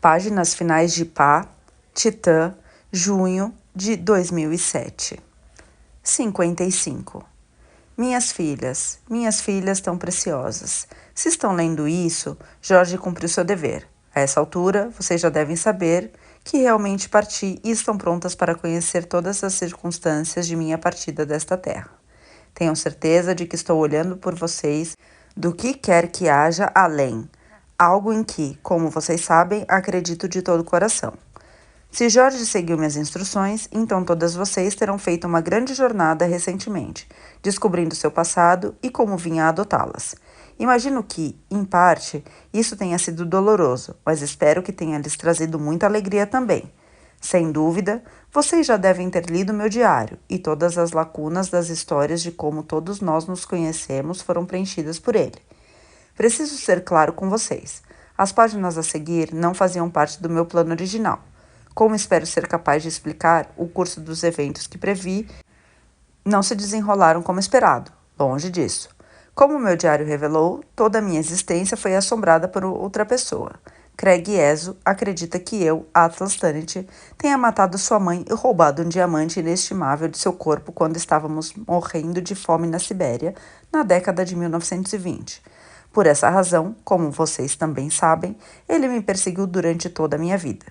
Páginas finais de Pá, Titã, junho de 2007. 55. Minhas filhas tão preciosas. Se estão lendo isso, Jorge cumpriu seu dever. A essa altura, vocês já devem saber que realmente parti e estão prontas para conhecer todas as circunstâncias de minha partida desta terra. Tenham certeza de que estou olhando por vocês do que quer que haja além, algo em que, como vocês sabem, acredito de todo o coração. Se Jorge seguiu minhas instruções, então todas vocês terão feito uma grande jornada recentemente, descobrindo seu passado e como vinha a adotá-las. Imagino que, em parte, isso tenha sido doloroso, mas espero que tenha lhes trazido muita alegria também. Sem dúvida, vocês já devem ter lido meu diário, e todas as lacunas das histórias de como todos nós nos conhecemos foram preenchidas por ele. Preciso ser claro com vocês. As páginas a seguir não faziam parte do meu plano original. Como espero ser capaz de explicar, o curso dos eventos que previ não se desenrolaram como esperado, longe disso. Como meu diário revelou, toda a minha existência foi assombrada por outra pessoa. Craig Ezo acredita que eu, Atlas Tanit, tenha matado sua mãe e roubado um diamante inestimável de seu corpo quando estávamos morrendo de fome na Sibéria, na década de 1920. Por essa razão, como vocês também sabem, ele me perseguiu durante toda a minha vida.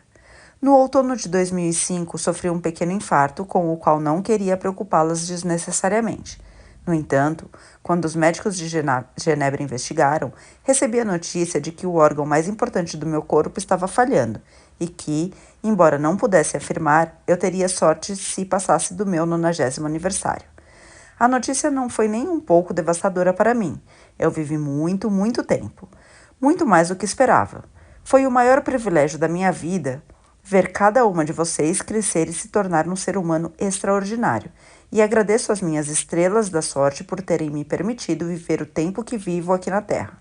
No outono de 2005, sofri um pequeno infarto com o qual não queria preocupá-las desnecessariamente. No entanto, quando os médicos de Genebra investigaram, recebi a notícia de que o órgão mais importante do meu corpo estava falhando e que, embora não pudesse afirmar, eu teria sorte se passasse do meu 90º aniversário. A notícia não foi nem um pouco devastadora para mim. Eu vivi muito, muito tempo. Muito mais do que esperava. Foi o maior privilégio da minha vida ver cada uma de vocês crescer e se tornar um ser humano extraordinário, e agradeço às minhas estrelas da sorte por terem me permitido viver o tempo que vivo aqui na Terra.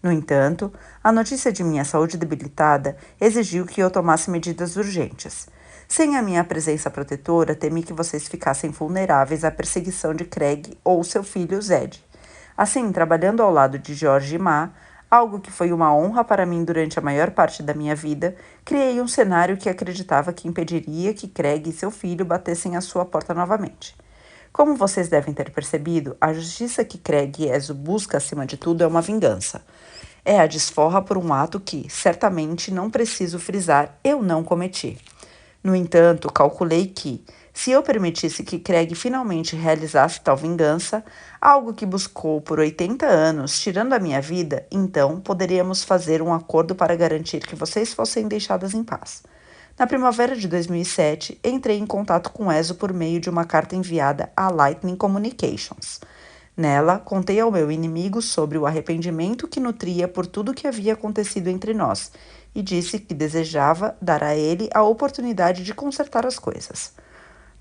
No entanto, a notícia de minha saúde debilitada exigiu que eu tomasse medidas urgentes. Sem a minha presença protetora, temi que vocês ficassem vulneráveis à perseguição de Craig ou seu filho Zed. Assim, trabalhando ao lado de Jorge e Ma, algo que foi uma honra para mim durante a maior parte da minha vida, criei um cenário que acreditava que impediria que Craig e seu filho batessem à sua porta novamente. Como vocês devem ter percebido, a justiça que Craig Ezo busca acima de tudo é uma vingança. É a desforra por um ato que, certamente, não preciso frisar, eu não cometi. No entanto, calculei que, se eu permitisse que Craig finalmente realizasse tal vingança, algo que buscou por 80 anos, tirando a minha vida, então poderíamos fazer um acordo para garantir que vocês fossem deixadas em paz. Na primavera de 2007, entrei em contato com Ezo por meio de uma carta enviada à Lightning Communications. Nela, contei ao meu inimigo sobre o arrependimento que nutria por tudo que havia acontecido entre nós e disse que desejava dar a ele a oportunidade de consertar as coisas.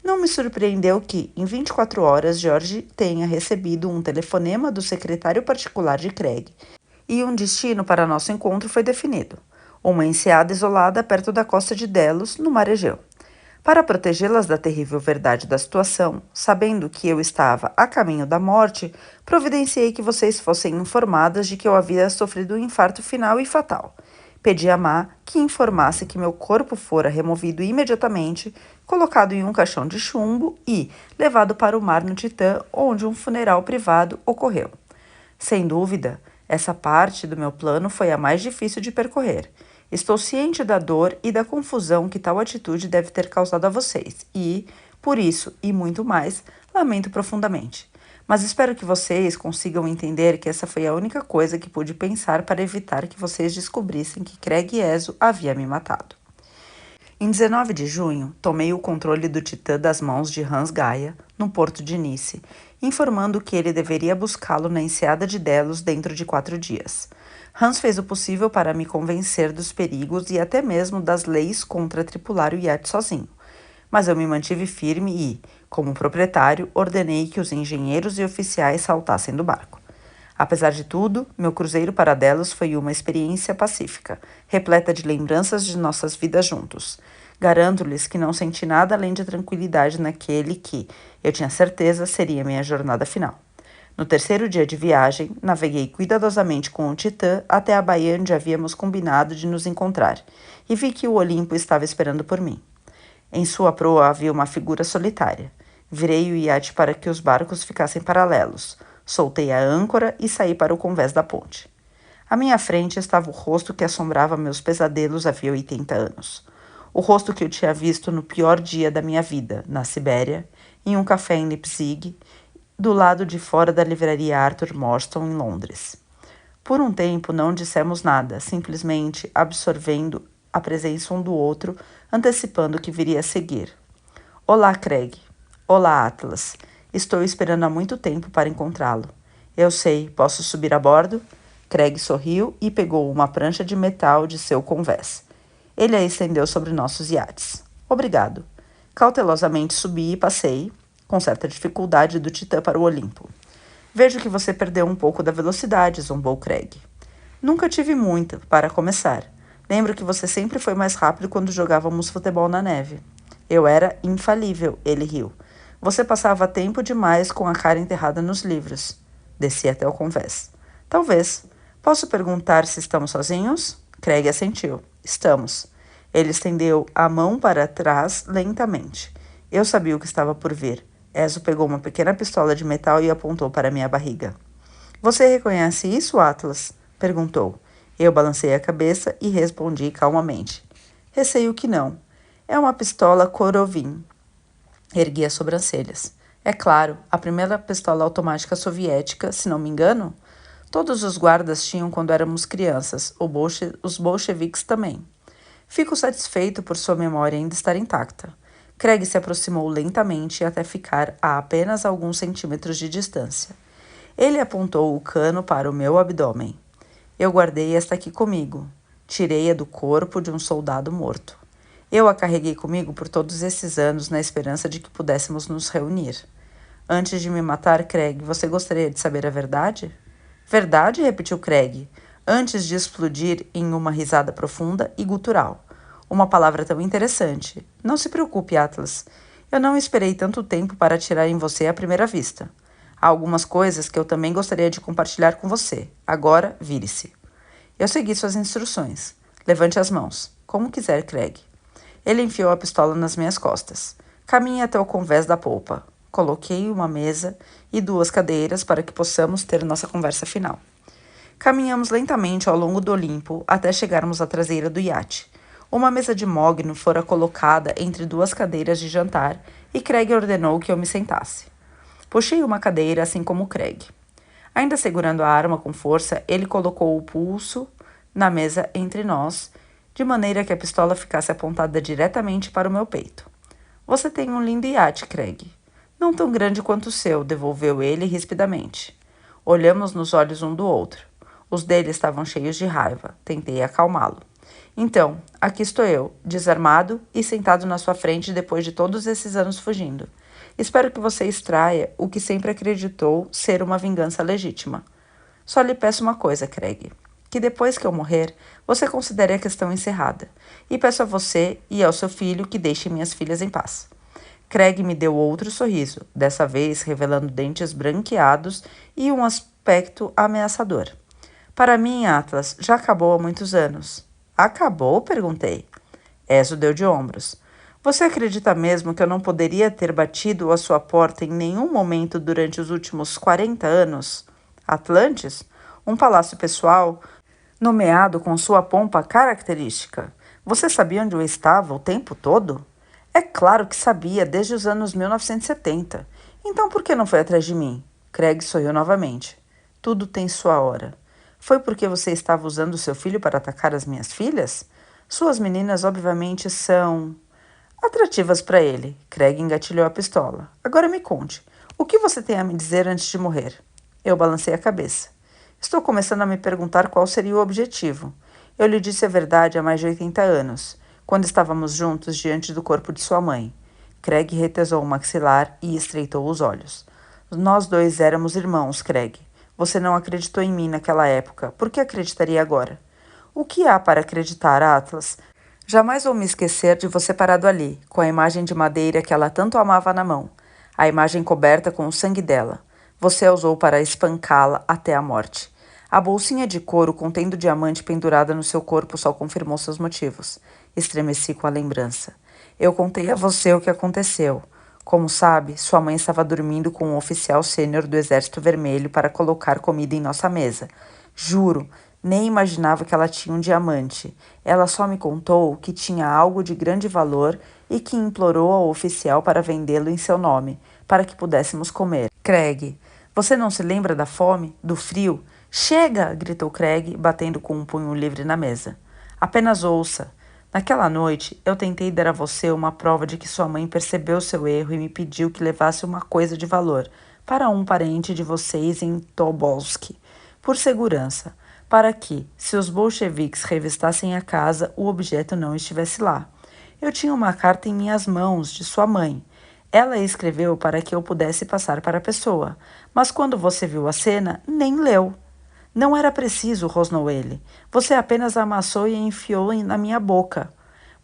Não me surpreendeu que, em 24 horas, Jorge tenha recebido um telefonema do secretário particular de Craig e um destino para nosso encontro foi definido. Uma enseada isolada perto da costa de Delos, no Mar Egeu. Para protegê-las da terrível verdade da situação, sabendo que eu estava a caminho da morte, providenciei que vocês fossem informadas de que eu havia sofrido um infarto final e fatal. Pedi a Ma que informasse que meu corpo fora removido imediatamente, colocado em um caixão de chumbo e levado para o mar no Titã, onde um funeral privado ocorreu. Sem dúvida, essa parte do meu plano foi a mais difícil de percorrer. Estou ciente da dor e da confusão que tal atitude deve ter causado a vocês e, por isso e muito mais, lamento profundamente. Mas espero que vocês consigam entender que essa foi a única coisa que pude pensar para evitar que vocês descobrissem que Craig Ezo havia me matado. Em 19 de junho, tomei o controle do Titã das mãos de Hans Gaia, no porto de Nice, informando que ele deveria buscá-lo na enseada de Delos dentro de 4 dias. Hans fez o possível para me convencer dos perigos e até mesmo das leis contra tripular o iate sozinho. Mas eu me mantive firme e, como proprietário, ordenei que os engenheiros e oficiais saltassem do barco. Apesar de tudo, meu cruzeiro para Delos foi uma experiência pacífica, repleta de lembranças de nossas vidas juntos. Garanto-lhes que não senti nada além de tranquilidade naquele que, eu tinha certeza, seria minha jornada final. No terceiro dia de viagem, naveguei cuidadosamente com o Titã até a baía onde havíamos combinado de nos encontrar, e vi que o Olimpo estava esperando por mim. Em sua proa havia uma figura solitária. Virei o iate para que os barcos ficassem paralelos. Soltei a âncora e saí para o convés da ponte. À minha frente estava o rosto que assombrava meus pesadelos havia 80 anos. O rosto que eu tinha visto no pior dia da minha vida, na Sibéria, em um café em Leipzig, do lado de fora da livraria Arthur Morstan, em Londres. Por um tempo não dissemos nada, simplesmente absorvendo a presença um do outro, antecipando o que viria a seguir. Olá, Craig. Olá, Atlas. Estou esperando há muito tempo para encontrá-lo. Eu sei, posso subir a bordo? Craig sorriu e pegou uma prancha de metal de seu convés. Ele a estendeu sobre nossos iates. Obrigado. Cautelosamente subi e passei, com certa dificuldade, do Titã para o Olimpo. Vejo que você perdeu um pouco da velocidade, zombou Craig. Nunca tive muita, para começar. Lembro que você sempre foi mais rápido quando jogávamos futebol na neve. Eu era infalível, ele riu. Você passava tempo demais com a cara enterrada nos livros. Desci até o convés. Talvez. Posso perguntar se estamos sozinhos? Craig assentiu. Estamos. Ele estendeu a mão para trás lentamente. Eu sabia o que estava por vir. Ezo pegou uma pequena pistola de metal e apontou para minha barriga. Você reconhece isso, Atlas? Perguntou. Eu balancei a cabeça e respondi calmamente. Receio que não. É uma pistola Korovin. Ergui as sobrancelhas. É claro, a primeira pistola automática soviética, se não me engano. Todos os guardas tinham quando éramos crianças, os bolcheviques também. Fico satisfeito por sua memória ainda estar intacta. Craig se aproximou lentamente até ficar a apenas alguns centímetros de distância. Ele apontou o cano para o meu abdômen. Eu guardei esta aqui comigo. Tirei-a do corpo de um soldado morto. Eu a carreguei comigo por todos esses anos na esperança de que pudéssemos nos reunir. Antes de me matar, Craig, você gostaria de saber a verdade? Verdade? Repetiu Craig, antes de explodir em uma risada profunda e gutural. Uma palavra tão interessante. Não se preocupe, Atlas. Eu não esperei tanto tempo para atirar em você à primeira vista. Há algumas coisas que eu também gostaria de compartilhar com você. Agora, vire-se. Eu segui suas instruções. Levante as mãos. Como quiser, Craig. Ele enfiou a pistola nas minhas costas. Caminhe até o convés da polpa. Coloquei uma mesa e 2 cadeiras para que possamos ter nossa conversa final. Caminhamos lentamente ao longo do Olimpo até chegarmos à traseira do iate. Uma mesa de mogno fora colocada entre 2 cadeiras de jantar e Craig ordenou que eu me sentasse. Puxei uma cadeira, assim como Craig. Ainda segurando a arma com força, ele colocou o pulso na mesa entre nós, de maneira que a pistola ficasse apontada diretamente para o meu peito. Você tem um lindo iate, Craig. Não tão grande quanto o seu, devolveu ele rispidamente. Olhamos nos olhos um do outro. Os dele estavam cheios de raiva. Tentei acalmá-lo. Então, aqui estou eu, desarmado e sentado na sua frente depois de todos esses anos fugindo. Espero que você extraia o que sempre acreditou ser uma vingança legítima. Só lhe peço uma coisa, Craig. Que depois que eu morrer, você considere a questão encerrada. E peço a você e ao seu filho que deixem minhas filhas em paz. Craig me deu outro sorriso, dessa vez revelando dentes branqueados e um aspecto ameaçador. Para mim, Atlas, já acabou há muitos anos. Acabou? Perguntei. Ezo deu de ombros. Você acredita mesmo que eu não poderia ter batido à sua porta em nenhum momento durante os últimos 40 anos? Atlantis? Um palácio pessoal, nomeado com sua pompa característica. Você sabia onde eu estava o tempo todo? É claro que sabia, desde os anos 1970. Então por que não foi atrás de mim? Craig sorriu novamente. Tudo tem sua hora. Foi porque você estava usando seu filho para atacar as minhas filhas? Suas meninas, obviamente, são atrativas para ele. Craig engatilhou a pistola. Agora me conte. O que você tem a me dizer antes de morrer? Eu balancei a cabeça. Estou começando a me perguntar qual seria o objetivo. Eu lhe disse a verdade há mais de 80 anos, quando estávamos juntos diante do corpo de sua mãe. Craig retesou o maxilar e estreitou os olhos. Nós dois éramos irmãos, Craig. Você não acreditou em mim naquela época. Por que acreditaria agora? O que há para acreditar, Atlas? Jamais vou me esquecer de você parado ali, com a imagem de madeira que ela tanto amava na mão, a imagem coberta com o sangue dela. Você a usou para espancá-la até a morte. A bolsinha de couro contendo o diamante pendurada no seu corpo só confirmou seus motivos. Estremeci com a lembrança. Eu contei a você o que aconteceu. Como sabe, sua mãe estava dormindo com um oficial sênior do Exército Vermelho para colocar comida em nossa mesa. Juro, nem imaginava que ela tinha um diamante. Ela só me contou que tinha algo de grande valor e que implorou ao oficial para vendê-lo em seu nome, para que pudéssemos comer. Craig, você não se lembra da fome, do frio? Chega! Gritou Craig, batendo com um punho livre na mesa. Apenas ouça. Naquela noite, eu tentei dar a você uma prova de que sua mãe percebeu seu erro e me pediu que levasse uma coisa de valor para um parente de vocês em Tobolsk, por segurança, para que, se os bolcheviques revistassem a casa, o objeto não estivesse lá. Eu tinha uma carta em minhas mãos, de sua mãe. Ela escreveu para que eu pudesse passar para a pessoa, mas quando você viu a cena, nem leu. Não era preciso, rosnou ele. Você apenas amassou e enfiou na minha boca.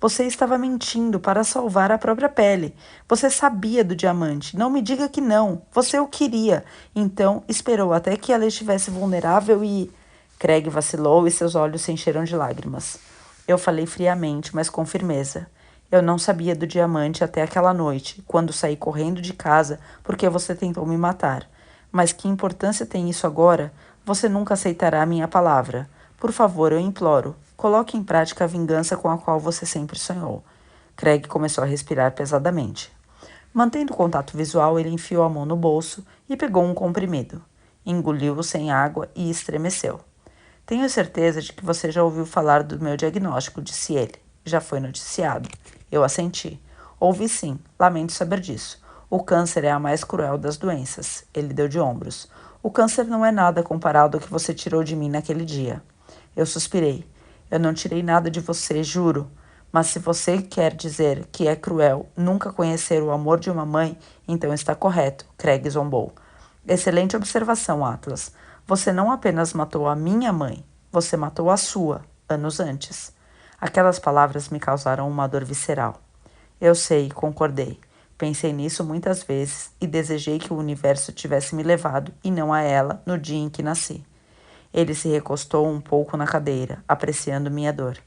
Você estava mentindo para salvar a própria pele. Você sabia do diamante. Não me diga que não. Você o queria. Então, esperou até que ela estivesse vulnerável e... Craig vacilou e seus olhos se encheram de lágrimas. Eu falei friamente, mas com firmeza. Eu não sabia do diamante até aquela noite, quando saí correndo de casa porque você tentou me matar. Mas que importância tem isso agora? Você nunca aceitará a minha palavra. Por favor, eu imploro. Coloque em prática a vingança com a qual você sempre sonhou. Craig começou a respirar pesadamente. Mantendo o contato visual, ele enfiou a mão no bolso e pegou um comprimido. Engoliu-o sem água e estremeceu. Tenho certeza de que você já ouviu falar do meu diagnóstico, disse ele. Já foi noticiado. Eu assenti. Ouvi sim. Lamento saber disso. O câncer é a mais cruel das doenças. Ele deu de ombros. O câncer não é nada comparado ao que você tirou de mim naquele dia. Eu suspirei. Eu não tirei nada de você, juro. Mas se você quer dizer que é cruel nunca conhecer o amor de uma mãe, então está correto, Craig zombou. Excelente observação, Atlas. Você não apenas matou a minha mãe, você matou a sua, anos antes. Aquelas palavras me causaram uma dor visceral. Eu sei, concordei. Pensei nisso muitas vezes e desejei que o universo tivesse me levado e não a ela no dia em que nasci. Ele se recostou um pouco na cadeira, apreciando minha dor.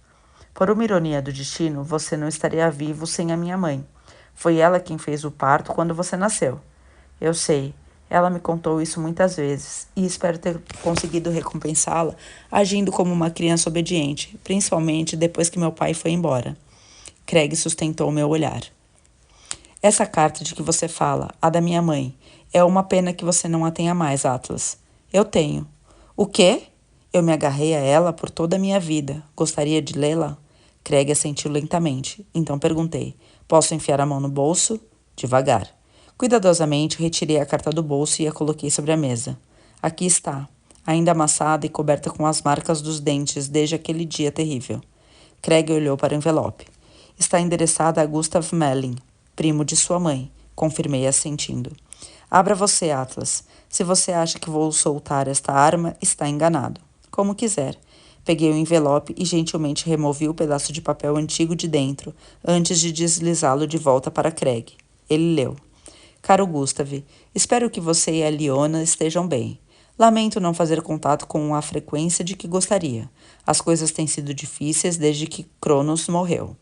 Por uma ironia do destino, você não estaria vivo sem a minha mãe. Foi ela quem fez o parto quando você nasceu. Eu sei. Ela me contou isso muitas vezes e espero ter conseguido recompensá-la agindo como uma criança obediente, principalmente depois que meu pai foi embora. Craig sustentou meu olhar. Essa carta de que você fala, a da minha mãe, é uma pena que você não a tenha mais, Atlas. Eu tenho. O quê? Eu me agarrei a ela por toda a minha vida. Gostaria de lê-la? Craig assentiu lentamente. Então perguntei. Posso enfiar a mão no bolso? Devagar. Cuidadosamente, retirei a carta do bolso e a coloquei sobre a mesa. Aqui está, ainda amassada e coberta com as marcas dos dentes desde aquele dia terrível. Craig olhou para o envelope. Está endereçada a Gustav Melling, primo de sua mãe, confirmei assentindo. Abra você, Atlas. Se você acha que vou soltar esta arma, está enganado. Como quiser. Peguei o envelope e gentilmente removi o pedaço de papel antigo de dentro, antes de deslizá-lo de volta para Craig. Ele leu. Caro Gustav, espero que você e a Liona estejam bem. Lamento não fazer contato com a frequência de que gostaria. As coisas têm sido difíceis desde que Cronos morreu.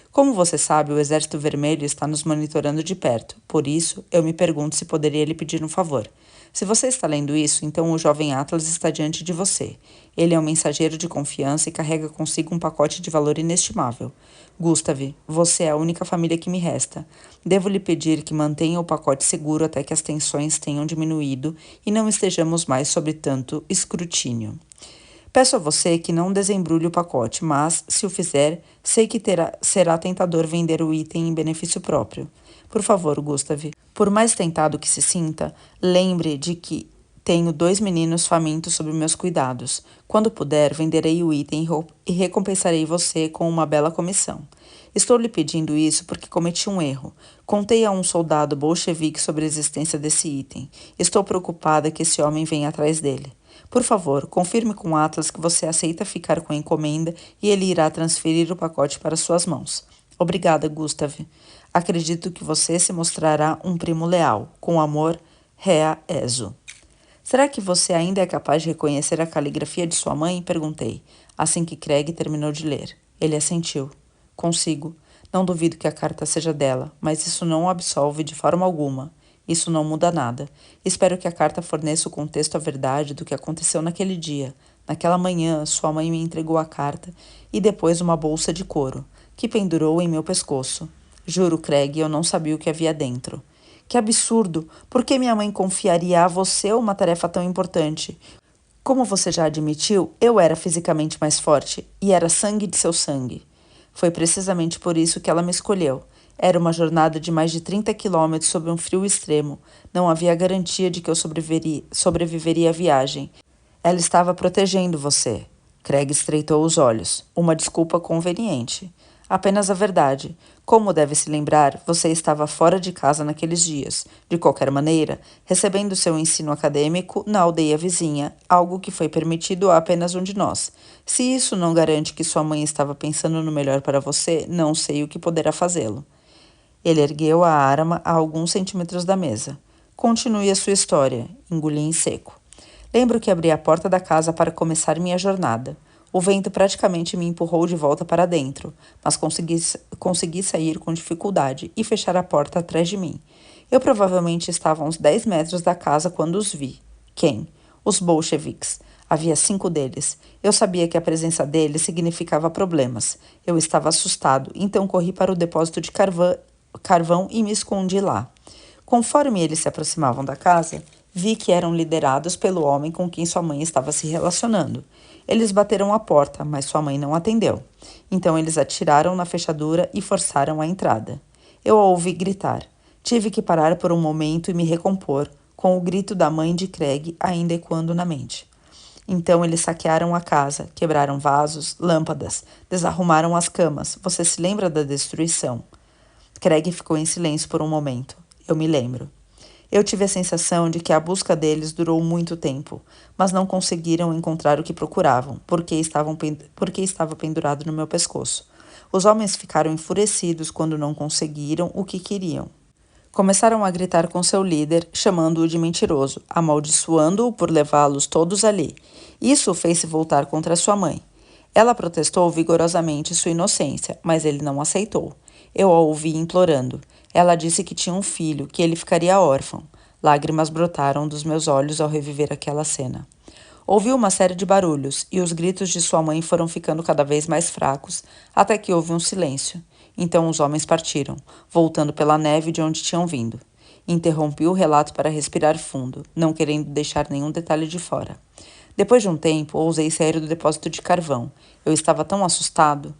Como você sabe, o Exército Vermelho está nos monitorando de perto. Por isso, eu me pergunto se poderia lhe pedir um favor. Se você está lendo isso, então o jovem Atlas está diante de você. Ele é um mensageiro de confiança e carrega consigo um pacote de valor inestimável. Gustav, você é a única família que me resta. Devo lhe pedir que mantenha o pacote seguro até que as tensões tenham diminuído e não estejamos mais sob tanto escrutínio. Peço a você que não desembrulhe o pacote, mas, se o fizer, sei que será tentador vender o item em benefício próprio. Por favor, Gustav, por mais tentado que se sinta, lembre de que tenho 2 meninos famintos sob meus cuidados. Quando puder, venderei o item e recompensarei você com uma bela comissão. Estou lhe pedindo isso porque cometi um erro. Contei a um soldado bolchevique sobre a existência desse item. Estou preocupada que esse homem venha atrás dele. Por favor, confirme com Atlas que você aceita ficar com a encomenda e ele irá transferir o pacote para suas mãos. Obrigada, Gustav. Acredito que você se mostrará um primo leal. Com amor, Rea Ezo. Será que você ainda é capaz de reconhecer a caligrafia de sua mãe? Perguntei, assim que Craig terminou de ler. Ele assentiu. Consigo. Não duvido que a carta seja dela, mas isso não o absolve de forma alguma. Isso não muda nada. Espero que a carta forneça o contexto à verdade do que aconteceu naquele dia. Naquela manhã, sua mãe me entregou a carta e depois uma bolsa de couro, que pendurou em meu pescoço. Juro, Craig, eu não sabia o que havia dentro. Que absurdo! Por que minha mãe confiaria a você uma tarefa tão importante? Como você já admitiu, eu era fisicamente mais forte e era sangue de seu sangue. Foi precisamente por isso que ela me escolheu. Era uma jornada de mais de 30 quilômetros sob um frio extremo. Não havia garantia de que eu sobreviveria à viagem. Ela estava protegendo você. Craig estreitou os olhos. Uma desculpa conveniente. Apenas a verdade. Como deve se lembrar, você estava fora de casa naqueles dias. De qualquer maneira, recebendo seu ensino acadêmico na aldeia vizinha, algo que foi permitido a apenas um de nós. Se isso não garante que sua mãe estava pensando no melhor para você, não sei o que poderá fazê-lo. Ele ergueu a arma a alguns centímetros da mesa. Continue a sua história, engoli em seco. Lembro que abri a porta da casa para começar minha jornada. O vento praticamente me empurrou de volta para dentro, mas consegui sair com dificuldade e fechar a porta atrás de mim. Eu provavelmente estava a uns 10 metros da casa quando os vi. Quem? Os bolcheviques. Havia 5 deles. Eu sabia que a presença deles significava problemas. Eu estava assustado, então corri para o depósito de carvão e me escondi lá. Conforme eles se aproximavam da casa, vi que eram liderados pelo homem com quem sua mãe estava se relacionando. Eles bateram a porta, mas sua mãe não atendeu. Então eles atiraram na fechadura e forçaram a entrada. Eu a ouvi gritar. Tive que parar por um momento e me recompor, com o grito da mãe de Craig ainda ecoando na mente. Então eles saquearam a casa, quebraram vasos, lâmpadas, desarrumaram as camas. Você se lembra da destruição? Craig ficou em silêncio por um momento. Eu me lembro. Eu tive a sensação de que a busca deles durou muito tempo, mas não conseguiram encontrar o que procuravam, porque estava pendurado no meu pescoço. Os homens ficaram enfurecidos quando não conseguiram o que queriam. Começaram a gritar com seu líder, chamando-o de mentiroso, amaldiçoando-o por levá-los todos ali. Isso o fez se voltar contra sua mãe. Ela protestou vigorosamente sua inocência, mas ele não aceitou. Eu a ouvi implorando. Ela disse que tinha um filho, que ele ficaria órfão. Lágrimas brotaram dos meus olhos ao reviver aquela cena. Ouvi uma série de barulhos, e os gritos de sua mãe foram ficando cada vez mais fracos, até que houve um silêncio. Então os homens partiram, voltando pela neve de onde tinham vindo. Interrompi o relato para respirar fundo, não querendo deixar nenhum detalhe de fora. Depois de um tempo, ousei sair do depósito de carvão. Eu estava tão assustado.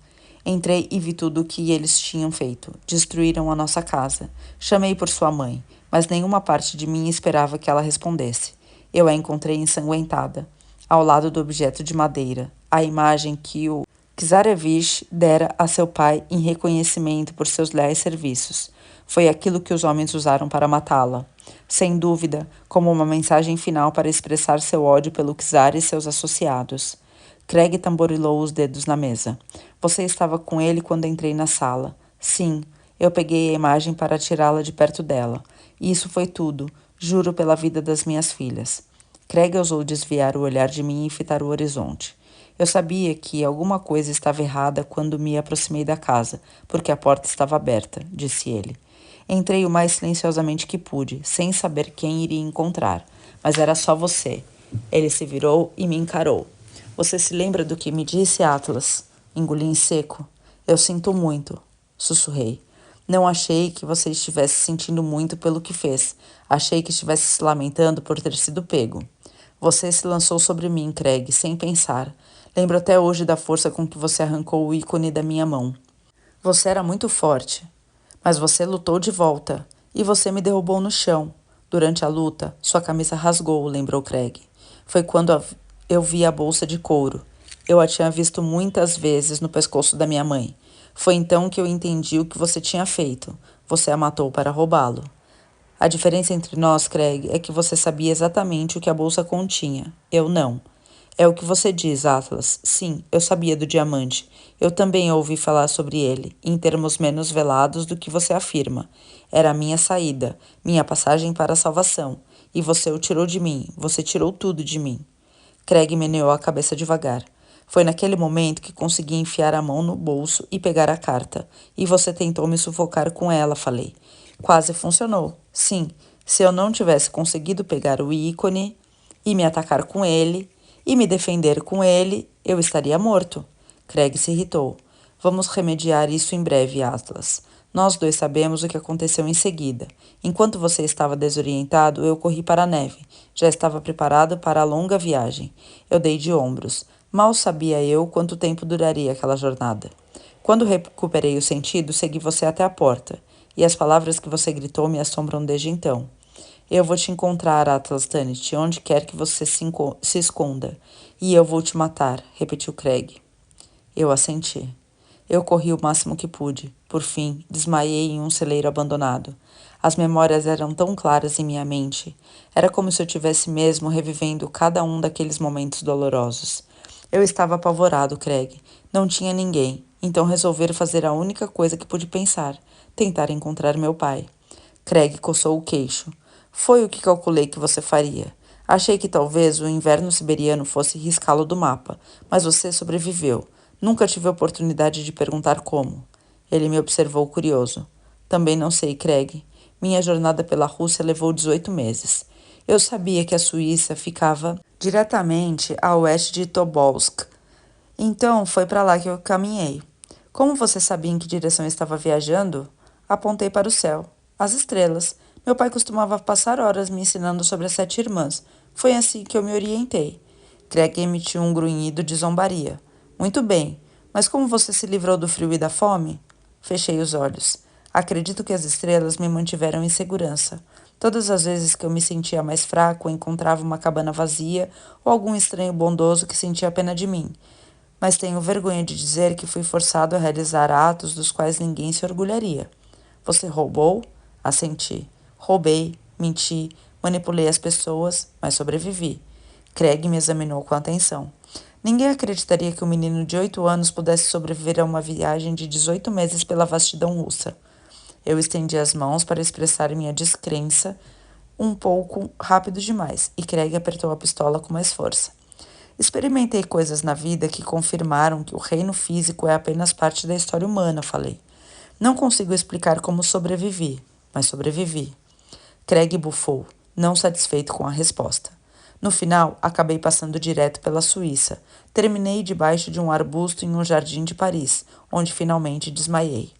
Entrei e vi tudo o que eles tinham feito. Destruíram a nossa casa. Chamei por sua mãe, mas nenhuma parte de mim esperava que ela respondesse. Eu a encontrei ensanguentada, ao lado do objeto de madeira, a imagem que o Czarevich dera a seu pai em reconhecimento por seus leais serviços. Foi aquilo que os homens usaram para matá-la. Sem dúvida, como uma mensagem final para expressar seu ódio pelo czar e seus associados. Craig tamborilou os dedos na mesa. Você estava com ele quando entrei na sala. Sim, eu peguei a imagem para tirá-la de perto dela. E isso foi tudo, juro pela vida das minhas filhas. Craig ousou desviar o olhar de mim e fitar o horizonte. Eu sabia que alguma coisa estava errada quando me aproximei da casa, porque a porta estava aberta, disse ele. Entrei o mais silenciosamente que pude, sem saber quem iria encontrar. Mas era só você. Ele se virou e me encarou. Você se lembra do que me disse, Atlas? Engoli em seco. Eu sinto muito, sussurrei. Não achei que você estivesse sentindo muito pelo que fez. Achei que estivesse se lamentando por ter sido pego. Você se lançou sobre mim, Craig, sem pensar. Lembro até hoje da força com que você arrancou o ícone da minha mão. Você era muito forte, mas você lutou de volta, e você me derrubou no chão. Durante a luta, sua camisa rasgou, lembrou Craig. Foi quando eu vi a bolsa de couro. Eu a tinha visto muitas vezes no pescoço da minha mãe. Foi então que eu entendi o que você tinha feito. Você a matou para roubá-lo. A diferença entre nós, Craig, é que você sabia exatamente o que a bolsa continha. Eu não. É o que você diz, Atlas. Sim, eu sabia do diamante. Eu também ouvi falar sobre ele, em termos menos velados do que você afirma. Era a minha saída, minha passagem para a salvação. E você o tirou de mim. Você tirou tudo de mim. Craig meneou a cabeça devagar. Foi naquele momento que consegui enfiar a mão no bolso e pegar a carta. E você tentou me sufocar com ela, falei. Quase funcionou. Sim, se eu não tivesse conseguido pegar o ícone e me atacar com ele e me defender com ele, eu estaria morto. Craig se irritou. Vamos remediar isso em breve, Atlas. Nós dois sabemos o que aconteceu em seguida. Enquanto você estava desorientado, eu corri para a neve. Já estava preparado para a longa viagem. Eu dei de ombros. Mal sabia eu quanto tempo duraria aquela jornada. Quando recuperei o sentido, segui você até a porta. E as palavras que você gritou me assombram desde então. Eu vou te encontrar, Atlas Tanit, onde quer que você se esconda. E eu vou te matar, repetiu Craig. Eu assenti. Eu corri o máximo que pude. Por fim, desmaiei em um celeiro abandonado. As memórias eram tão claras em minha mente. Era como se eu tivesse mesmo revivendo cada um daqueles momentos dolorosos. Eu estava apavorado, Craig. Não tinha ninguém. Então resolvi fazer a única coisa que pude pensar: tentar encontrar meu pai. Craig coçou o queixo. Foi o que calculei que você faria. Achei que talvez o inverno siberiano fosse riscá-lo do mapa, mas você sobreviveu. Nunca tive a oportunidade de perguntar como. Ele me observou curioso. Também não sei, Craig. Minha jornada pela Rússia levou 18 meses. Eu sabia que a Suíça ficava diretamente a oeste de Tobolsk. Então foi para lá que eu caminhei. Como você sabia em que direção eu estava viajando? Apontei para o céu. As estrelas. Meu pai costumava passar horas me ensinando sobre as 7 irmãs. Foi assim que eu me orientei. Craig emitiu um grunhido de zombaria. Muito bem, mas como você se livrou do frio e da fome? Fechei os olhos. Acredito que as estrelas me mantiveram em segurança. Todas as vezes que eu me sentia mais fraco, encontrava uma cabana vazia ou algum estranho bondoso que sentia pena de mim. Mas tenho vergonha de dizer que fui forçado a realizar atos dos quais ninguém se orgulharia. Você roubou? Assenti. Roubei, menti, manipulei as pessoas, mas sobrevivi. Craig me examinou com atenção. Ninguém acreditaria que um menino de 8 anos pudesse sobreviver a uma viagem de 18 meses pela vastidão russa. Eu estendi as mãos para expressar minha descrença um pouco rápido demais, e Craig apertou a pistola com mais força. Experimentei coisas na vida que confirmaram que o reino físico é apenas parte da história humana, falei. Não consigo explicar como sobrevivi, mas sobrevivi. Craig bufou, não satisfeito com a resposta. No final, acabei passando direto pela Suíça. Terminei debaixo de um arbusto em um jardim de Paris, onde finalmente desmaiei.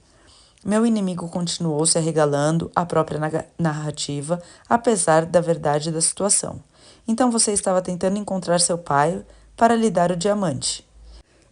Meu inimigo continuou se arregalando à própria narrativa, apesar da verdade da situação. Então você estava tentando encontrar seu pai para lhe dar o diamante.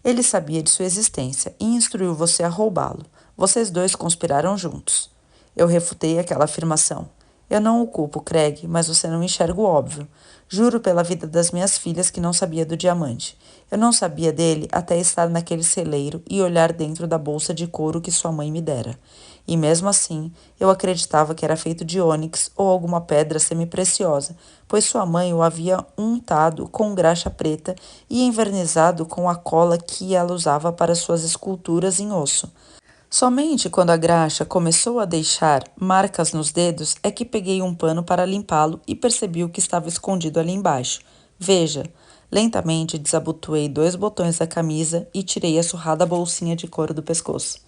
Ele sabia de sua existência e instruiu você a roubá-lo. Vocês dois conspiraram juntos. Eu refutei aquela afirmação. Eu não o culpo, Craig, mas você não enxerga o óbvio. Juro pela vida das minhas filhas que não sabia do diamante. Eu não sabia dele até estar naquele celeiro e olhar dentro da bolsa de couro que sua mãe me dera. E mesmo assim, eu acreditava que era feito de ônix ou alguma pedra semi-preciosa, pois sua mãe o havia untado com graxa preta e envernizado com a cola que ela usava para suas esculturas em osso. Somente quando a graxa começou a deixar marcas nos dedos é que peguei um pano para limpá-lo e percebi o que estava escondido ali embaixo. Veja, lentamente desabotoei 2 botões da camisa e tirei a surrada bolsinha de couro do pescoço.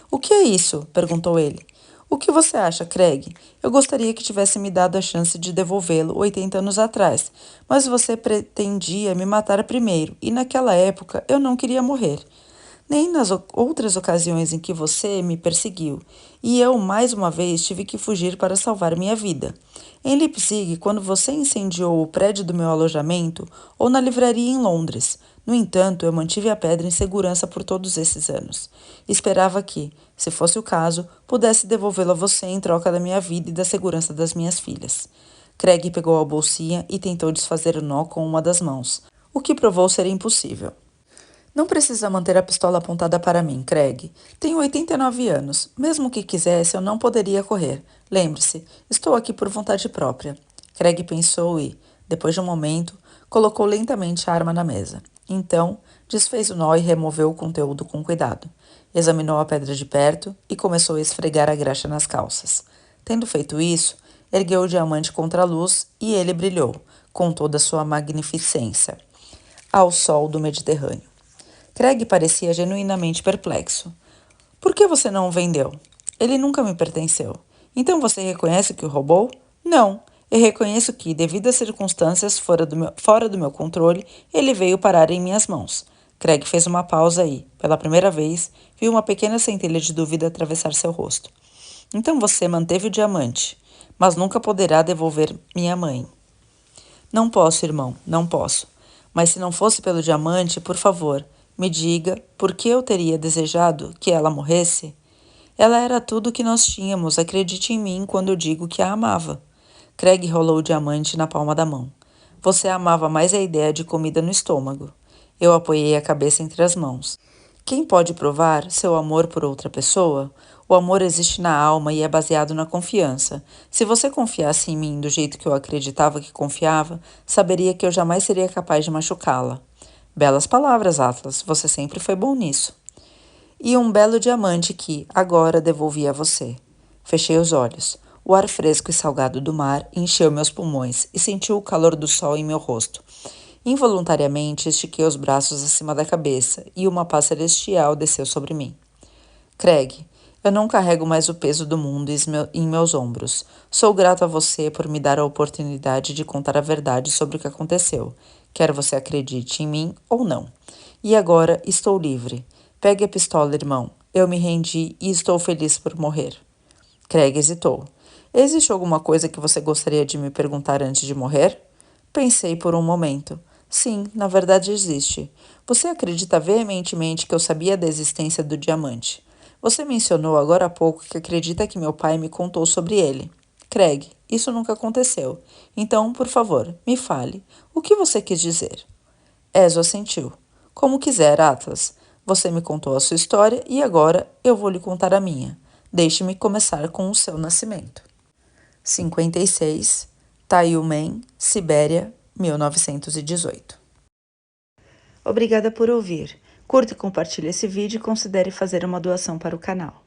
O que é isso? Perguntou ele. O que você acha, Craig? Eu gostaria que tivesse me dado a chance de devolvê-lo 80 anos atrás, mas você pretendia me matar primeiro, e naquela época eu não queria morrer. Nem nas outras ocasiões em que você me perseguiu, e eu mais uma vez tive que fugir para salvar minha vida. Em Leipzig, quando você incendiou o prédio do meu alojamento, ou na livraria em Londres. No entanto, eu mantive a pedra em segurança por todos esses anos. Esperava que, se fosse o caso, pudesse devolvê-la a você em troca da minha vida e da segurança das minhas filhas. Craig pegou a bolsinha e tentou desfazer o nó com uma das mãos, o que provou ser impossível. Não precisa manter a pistola apontada para mim, Craig. Tenho 89 anos. Mesmo que quisesse, eu não poderia correr. Lembre-se, estou aqui por vontade própria. Craig pensou e, depois de um momento, colocou lentamente a arma na mesa. Então, desfez o nó e removeu o conteúdo com cuidado. Examinou a pedra de perto e começou a esfregar a graxa nas calças. Tendo feito isso, ergueu o diamante contra a luz e ele brilhou, com toda a sua magnificência, ao sol do Mediterrâneo. Craig parecia genuinamente perplexo. Por que você não o vendeu? Ele nunca me pertenceu. Então você reconhece que o roubou? Não. Eu reconheço que, devido às circunstâncias fora do meu controle, ele veio parar em minhas mãos. Craig fez uma pausa e, pela primeira vez, viu uma pequena centelha de dúvida atravessar seu rosto. Então você manteve o diamante, mas nunca poderá devolver minha mãe. Não posso, irmão, não posso. Mas se não fosse pelo diamante, por favor, me diga por que eu teria desejado que ela morresse? Ela era tudo o que nós tínhamos, acredite em mim quando eu digo que a amava. Craig rolou o diamante na palma da mão. Você amava mais a ideia de comida no estômago. Eu apoiei a cabeça entre as mãos. Quem pode provar seu amor por outra pessoa? O amor existe na alma e é baseado na confiança. Se você confiasse em mim do jeito que eu acreditava que confiava, saberia que eu jamais seria capaz de machucá-la. Belas palavras, Atlas. Você sempre foi bom nisso. E um belo diamante que, agora, devolvi a você. Fechei os olhos. O ar fresco e salgado do mar encheu meus pulmões e senti o calor do sol em meu rosto. Involuntariamente, estiquei os braços acima da cabeça e uma paz celestial desceu sobre mim. Craig, eu não carrego mais o peso do mundo em meus ombros. Sou grato a você por me dar a oportunidade de contar a verdade sobre o que aconteceu, quer você acredite em mim ou não. E agora estou livre. Pegue a pistola, irmão. Eu me rendi e estou feliz por morrer. Craig hesitou. Existe alguma coisa que você gostaria de me perguntar antes de morrer? Pensei por um momento. Sim, na verdade existe. Você acredita veementemente que eu sabia da existência do diamante. Você mencionou agora há pouco que acredita que meu pai me contou sobre ele. Craig, isso nunca aconteceu. Então, por favor, me fale. O que você quis dizer? Ezio assentiu. Como quiser, Atlas. Você me contou a sua história e agora eu vou lhe contar a minha. Deixe-me começar com o seu nascimento. 56, Tyumen, Sibéria, 1918. Obrigada por ouvir. Curta e compartilhe esse vídeo e considere fazer uma doação para o canal.